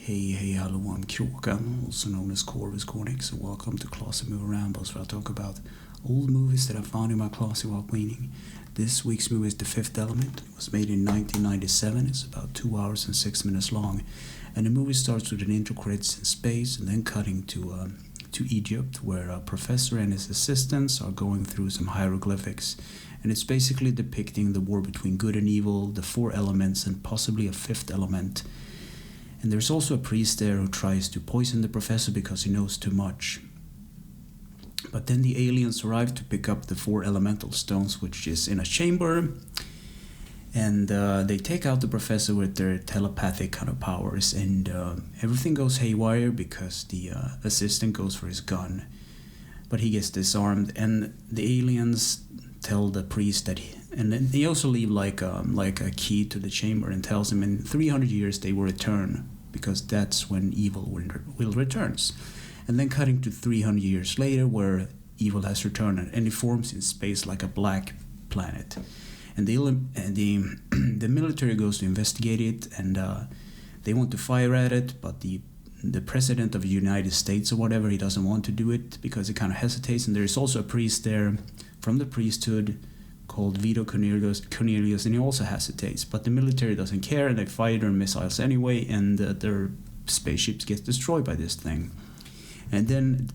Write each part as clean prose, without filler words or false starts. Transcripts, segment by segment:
Hey, hello, I'm Kråkan, also known as Corvus Cornix, and welcome to Classic Movie Rambles, where I talk about old movies that I found in my closet while cleaning. This week's movie is The Fifth Element. It was made in 1997, it's about 2 hours and 6 minutes long, and the movie starts with an intro credits in space, and then cutting to Egypt, where a professor and his assistants are going through some hieroglyphics, and it's basically depicting the war between good and evil, the four elements, and possibly a fifth element. And there's also a priest there who tries to poison the professor because he knows too much. But then the aliens arrive to pick up the four elemental stones, which is in a chamber, and they take out the professor with their telepathic kind of powers, and everything goes haywire because the assistant goes for his gun, but he gets disarmed, and the aliens tell the priest that and then they also leave like a key to the chamber and tells him in 300 years they will return, because that's when evil will returns. And then cutting to 300 years later, where evil has returned, and it forms in space like a black planet. And the military goes to investigate it, and they want to fire at it, but the president of the United States or whatever, he doesn't want to do it because he kind of hesitates. And there's also a priest there from the priesthood called Vito Cornelius, and he also hesitates, but the military doesn't care, and they fire their missiles anyway, and their spaceships get destroyed by this thing. And then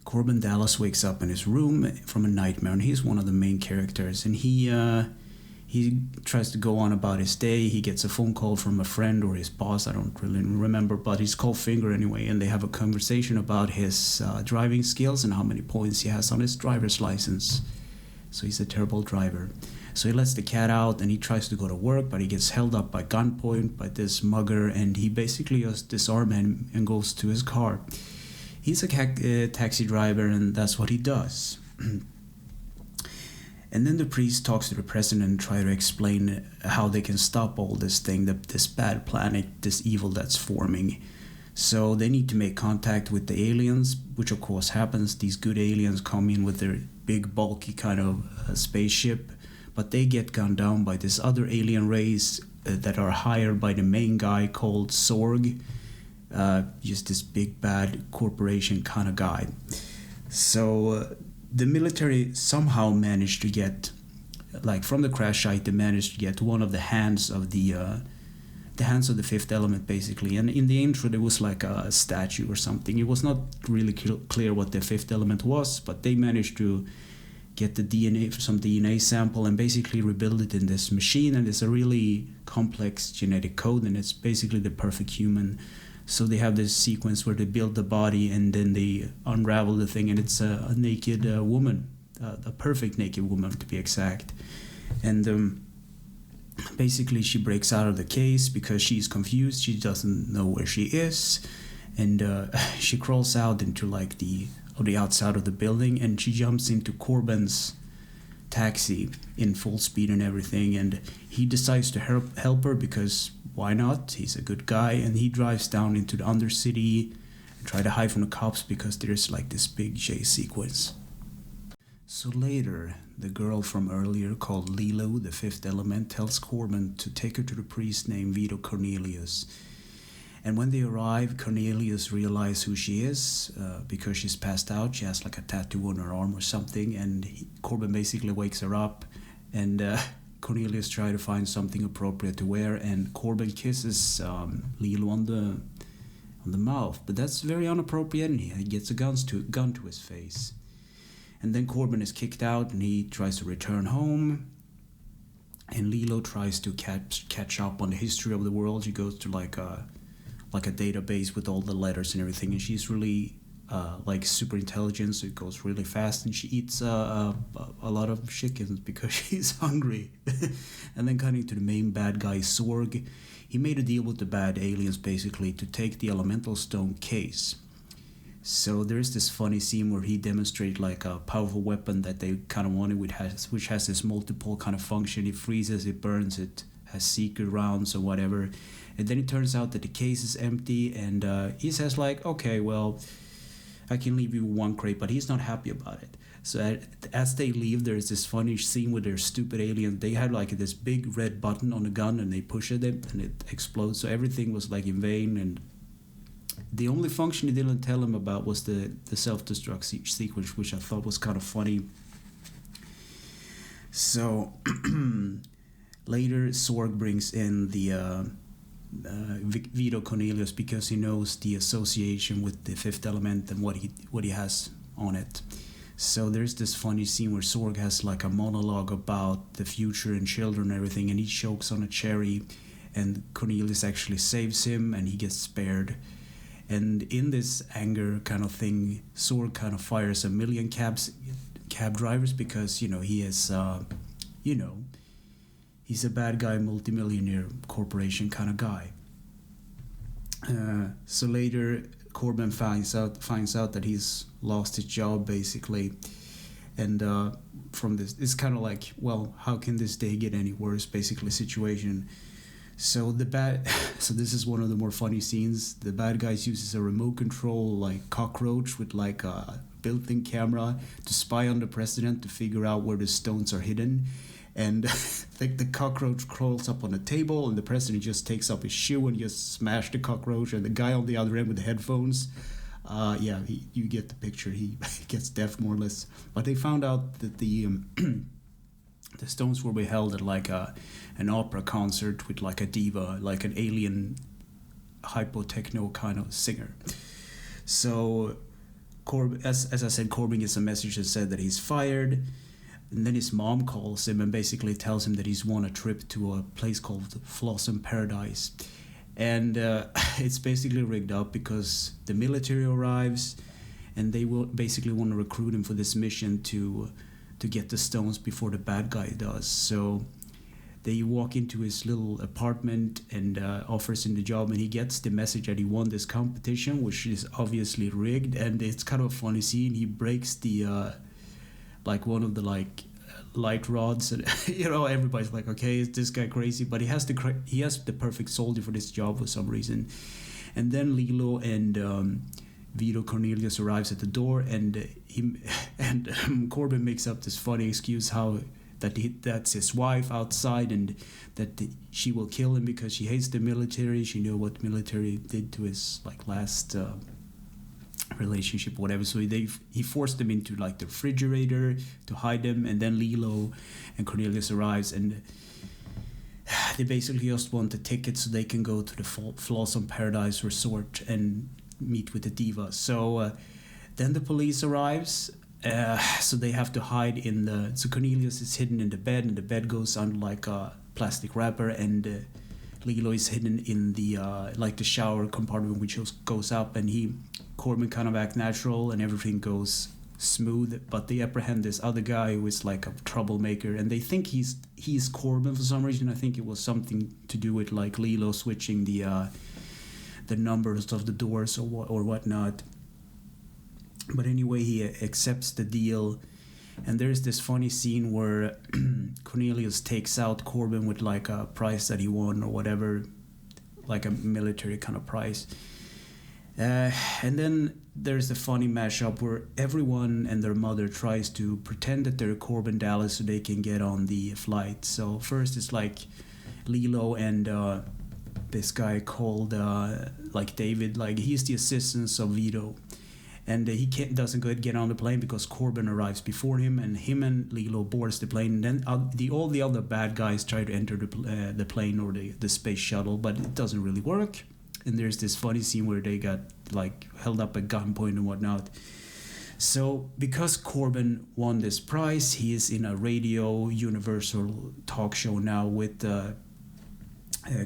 Corbin Dallas wakes up in his room from a nightmare, and he's one of the main characters, and he tries to go on about his day. He gets a phone call from a friend or his boss, I don't really remember, but he's called Finger anyway, and they have a conversation about his driving skills and how many points he has on his driver's license. So he's a terrible driver. So he lets the cat out, and he tries to go to work, but he gets held up by gunpoint by this mugger, and he basically just disarms him and goes to his car. He's a taxi driver, and that's what he does. And then the priest talks to the president and try to explain how they can stop all this thing, this bad planet, this evil that's forming. So they need to make contact with the aliens, which of course happens. These good aliens come in with their big, bulky kind of spaceship, but they get gunned down by this other alien race that are hired by the main guy called Sorg, just this big, bad corporation kind of guy. So the military somehow managed to get, like from the crash site, they managed to get one of the hands of the fifth element, basically. And in the intro, there was like a statue or something. It was not really clear what the fifth element was, but they managed to get the DNA, some DNA sample, and basically rebuild it in this machine. And it's a really complex genetic code, and it's basically the perfect human. So they have this sequence where they build the body, and then they unravel the thing, and it's a naked woman, a perfect naked woman to be exact. And basically she breaks out of the case because she's confused. She doesn't know where she is, and she crawls out into like the outside of the building, and she jumps into Corbin's taxi in full speed and everything, and he decides to help her because why not? He's a good guy, and he drives down into the undercity and try to hide from the cops because there's like this big chase sequence. So later, the girl from earlier called Lilo, the fifth element, tells Corbin to take her to the priest named Vito Cornelius. And when they arrive, Cornelius realizes who she is because she's passed out. She has like a tattoo on her arm or something, and Corbin basically wakes her up, and Cornelius tries to find something appropriate to wear, and Corbin kisses Lilo on the mouth, but that's very inappropriate, and he gets a gun to his face. And then Corbin is kicked out, and he tries to return home, and Lilo tries to catch up on the history of the world. She goes to like a database with all the letters and everything, and she's really like super intelligent, so it goes really fast, and she eats a lot of chickens because she's hungry. And then cutting to the main bad guy, Sorg, he made a deal with the bad aliens basically to take the elemental stone case. So there's this funny scene where he demonstrates like a powerful weapon that they kind of wanted, which has this multiple kind of function. It freezes, it burns, it has secret rounds or whatever. And then it turns out that the case is empty, and he says like, okay, well, I can leave you one crate, but he's not happy about it. So as they leave, there's this funny scene with their stupid alien. They had like this big red button on the gun, and they push it and it explodes. So everything was like in vain. And the only function he didn't tell him about was the self-destruct sequence, which I thought was kind of funny. So later, Sorg brings in the Vito Cornelius because he knows the association with the Fifth Element and what he has on it. So there's this funny scene where Sorg has like a monologue about the future and children and everything, and he chokes on a cherry, and Cornelius actually saves him, and he gets spared. And in this anger kind of thing, Sorg kind of fires a million cab drivers because, you know, he is, he's a bad guy, multimillionaire corporation kind of guy. So later, Corbin finds out that he's lost his job basically, and from this, it's kind of like, well, how can this day get any worse? Basically, situation. So this is one of the more funny scenes. The bad guys uses a remote control like cockroach with like a built-in camera to spy on the president to figure out where the stones are hidden. And the cockroach crawls up on the table, and the president just takes up his shoe and just smashes the cockroach. And the guy on the other end with the headphones, you get the picture. He gets deaf more or less. But they found out that the stones were held at like an opera concert with like a diva, like an alien hypo-techno kind of singer. So as I said, Corbin gets a message that said that he's fired. And then his mom calls him and basically tells him that he's won a trip to a place called Flossom Paradise. And it's basically rigged up because the military arrives, and they will basically want to recruit him for this mission to get the stones before the bad guy does. So they walk into his little apartment and offers him the job, and he gets the message that he won this competition, which is obviously rigged. And it's kind of a funny scene. He breaks the like one of the like light rods, and you know, everybody's like, okay, is this guy crazy? But he has the perfect soldier for this job for some reason. And then Lilo and Vito Cornelius arrives at the door, and Corbin makes up this funny excuse that's his wife outside, and that she will kill him because she hates the military. She knew what military did to his like last relationship, whatever. So he forced them into like the refrigerator to hide them, and then Lilo and Cornelius arrives, and they basically just want the ticket so they can go to the Flossom Paradise Resort and meet with the diva. So then the police arrives, so they have to hide so Cornelius is hidden in the bed, and the bed goes under like a plastic wrapper, and Lilo is hidden in the like the shower compartment, which goes up, and Corbin kind of act natural and everything goes smooth, but they apprehend this other guy who is like a troublemaker, and they think he's Corbin for some reason. I think it was something to do with like Lilo switching the numbers of the doors or whatnot. But anyway, he accepts the deal, and there's this funny scene where Cornelius takes out Corbin with like a prize that he won or whatever, like a military kind of prize. And then there's the funny mashup where everyone and their mother tries to pretend that they're Corbin Dallas so they can get on the flight. So first it's like Lilo and this guy called like David, like he's the assistant of Vito, and he doesn't get on the plane because Corbin arrives before him, and him and Lilo boards the plane. And then all the other bad guys try to enter the plane or the space shuttle, but it doesn't really work. And there's this funny scene where they got like held up at gunpoint and whatnot. So because Corbin won this prize, he is in a radio Universal talk show now with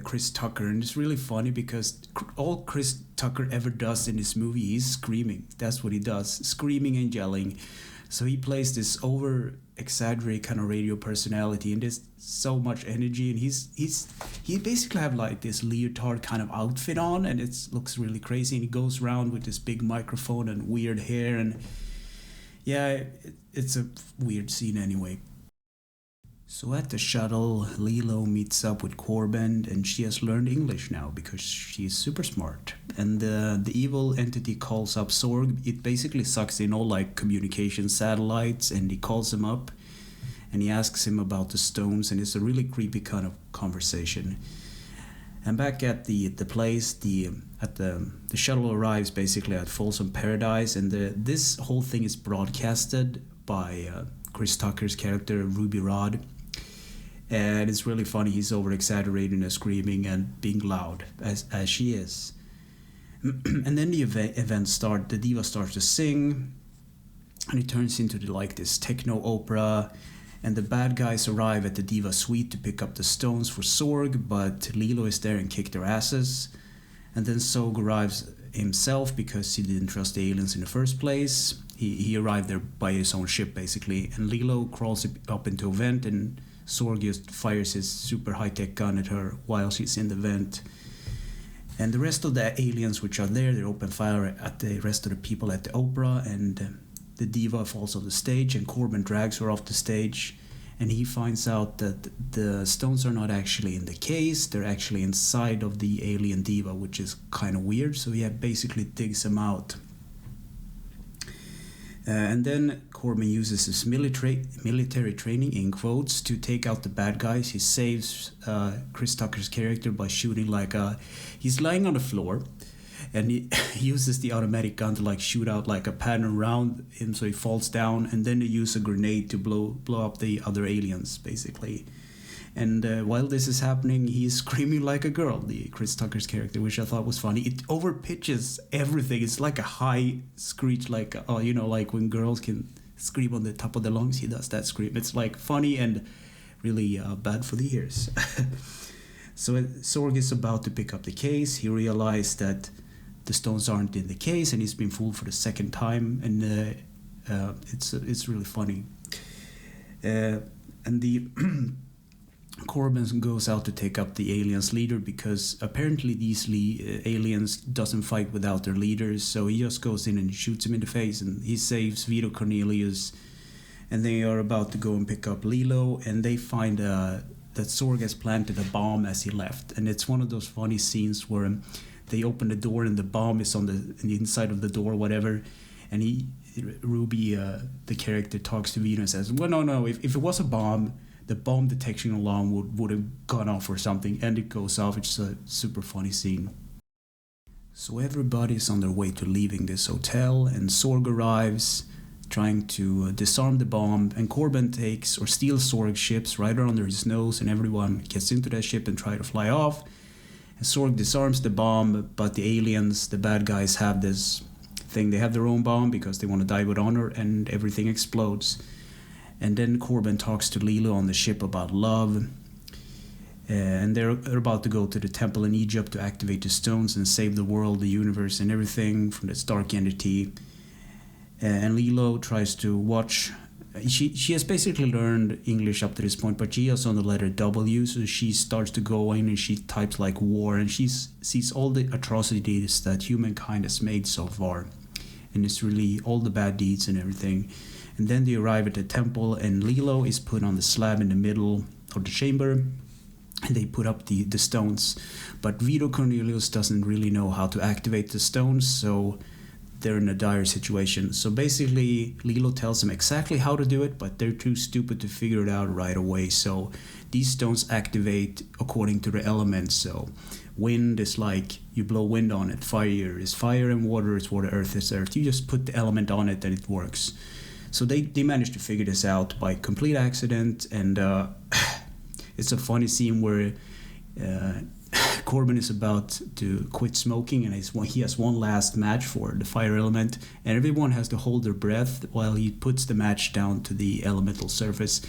Chris Tucker, and it's really funny because all Chris Tucker ever does in this movie, he's screaming. That's what he does, screaming and yelling. So he plays this over exaggerated kind of radio personality, and there's so much energy, and he basically have like this leotard kind of outfit on, and it looks really crazy, and he goes around with this big microphone and weird hair, and yeah, it's a weird scene anyway. So at the shuttle, Lilo meets up with Corbin, and she has learned English now because she's super smart. And the evil entity calls up Sorg. It basically sucks in all like communication satellites, and he calls him up, and he asks him about the stones, and it's a really creepy kind of conversation. And back at the place, the shuttle arrives basically at Folsom Paradise, and this whole thing is broadcasted by Chris Tucker's character Ruby Rod. And it's really funny. He's over exaggerating and screaming and being loud as she is. And then the event starts. The diva starts to sing, and it turns into like this techno opera. And the bad guys arrive at the diva suite to pick up the stones for Sorg, but Lilo is there and kicked their asses. And then Sorg arrives himself because he didn't trust the aliens in the first place. He arrived there by his own ship basically, and Lilo crawls up into a vent, and Sorg just fires his super high-tech gun at her while she's in the vent. And the rest of the aliens which are there, they open fire at the rest of the people at the opera, and the diva falls off the stage, and Corbin drags her off the stage, and he finds out that the stones are not actually in the case, they're actually inside of the alien diva, which is kind of weird, so he basically digs them out. And then Corbin uses his military training, in quotes, to take out the bad guys. He saves Chris Tucker's character by shooting he's lying on the floor, and he uses the automatic gun to like shoot out like a pattern around him so he falls down, and then they use a grenade to blow up the other aliens basically. And while this is happening, he's screaming like a girl, the Chris Tucker's character, which I thought was funny. It overpitches everything. It's like a high screech, like like when girls can scream on the top of their lungs. He does that scream. It's like funny and really bad for the ears. So Sorg is about to pick up the case. He realized that the stones aren't in the case, and he's been fooled for the second time. And it's really funny. And the Corbin goes out to take up the aliens' leader because apparently these aliens doesn't fight without their leaders, so he just goes in and shoots him in the face, and he saves Vito Cornelius, and they are about to go and pick up Lilo, and they find that Sorg has planted a bomb as he left, and it's one of those funny scenes where they open the door and the bomb is on the inside of the door, whatever, and Ruby, the character, talks to Vito and says, well, no, if it was a bomb, the bomb detection alarm would have gone off or something, and it goes off. It's a super funny scene. So everybody's on their way to leaving this hotel, and Sorg arrives, trying to disarm the bomb, and Corbin takes or steals Sorg's ships right under his nose, and everyone gets into that ship and try to fly off. And Sorg disarms the bomb, but the aliens, the bad guys, have this thing. They have their own bomb because they want to die with honor, and everything explodes. And then Corbin talks to Lilo on the ship about love. And they're about to go to the temple in Egypt to activate the stones and save the world, the universe, and everything from this dark entity. And Lilo tries to watch. She has basically learned English up to this point, but she is on the letter W, so she starts to go in and she types like war, and she sees all the atrocities that humankind has made so far. And it's really all the bad deeds and everything. And then they arrive at the temple, and Lilo is put on the slab in the middle of the chamber, and they put up the stones. But Vito Cornelius doesn't really know how to activate the stones, so they're in a dire situation. So basically, Lilo tells them exactly how to do it, but they're too stupid to figure it out right away. So these stones activate according to the elements. So wind is like, you blow wind on it. Fire is fire, and water is water, earth is earth. You just put the element on it and it works. So they managed to figure this out by complete accident, and it's a funny scene where Corbin is about to quit smoking, and he has one last match for the fire element, and everyone has to hold their breath while he puts the match down to the elemental surface.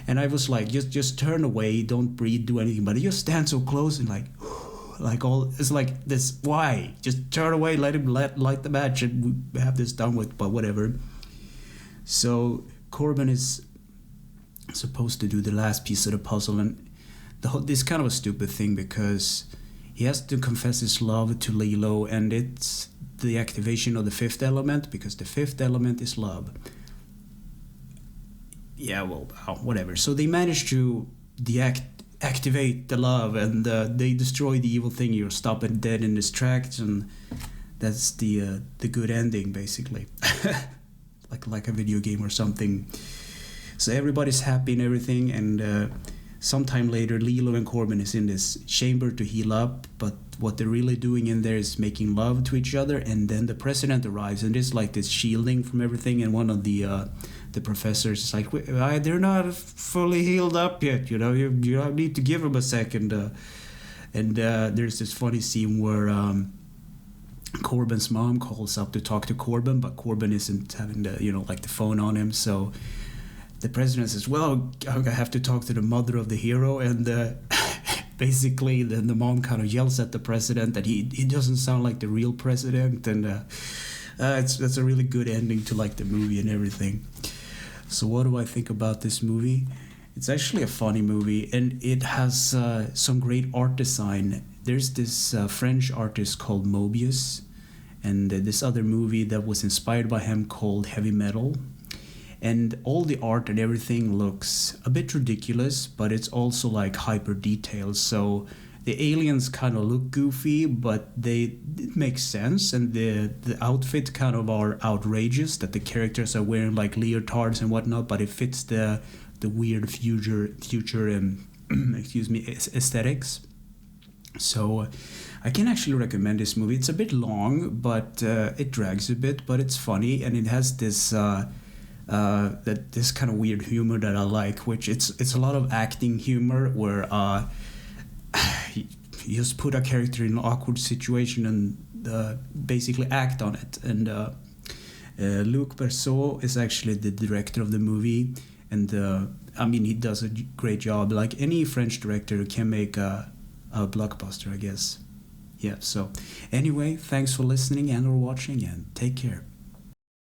And I was like, just turn away, don't breathe, do anything, but he just stands so close and like all, it's like this, why? Just turn away, let him light the match, and we have this done with, but whatever. So Corbin is supposed to do the last piece of the puzzle, and this kind of a stupid thing because he has to confess his love to Lilo, and it's the activation of the fifth element, because the fifth element is love. yeah, well, whatever. So they manage to activate the love, and they destroy the evil thing. You stop it dead in its tracks, and that's the good ending, basically. like a video game or something. So everybody's happy and everything, and sometime later, Lilo and Corbin is in this chamber to heal up, but what they're really doing in there is making love to each other, and then the president arrives, and there's like this shielding from everything, and one of the professors is like, they're not fully healed up yet, you need to give them a second. And there's this funny scene where Corbin's mom calls up to talk to Corbin, but Corbin isn't having the phone on him, so the president says, well, I have to talk to the mother of the hero, and basically then the mom kind of yells at the president that he doesn't sound like the real president, and that's a really good ending to like the movie and everything. So what do I think about this movie? It's actually a funny movie, and it has some great art design. There's this French artist called Mobius, and this other movie that was inspired by him called Heavy Metal. And all the art and everything looks a bit ridiculous, but it's also like hyper detailed. So the aliens kind of look goofy, but it makes sense. And the outfits kind of are outrageous, that the characters are wearing like leotards and whatnot, but it fits the weird future aesthetics. So I can actually recommend this movie. It's a bit long, but it drags a bit, but it's funny, and it has this this kind of weird humor that I like, which it's a lot of acting humor where you just put a character in an awkward situation and basically act on it. And Luc Besson is actually the director of the movie, and he does a great job. Like any French director can make a blockbuster, I guess. Yeah, so anyway, thanks for listening and or watching, and take care.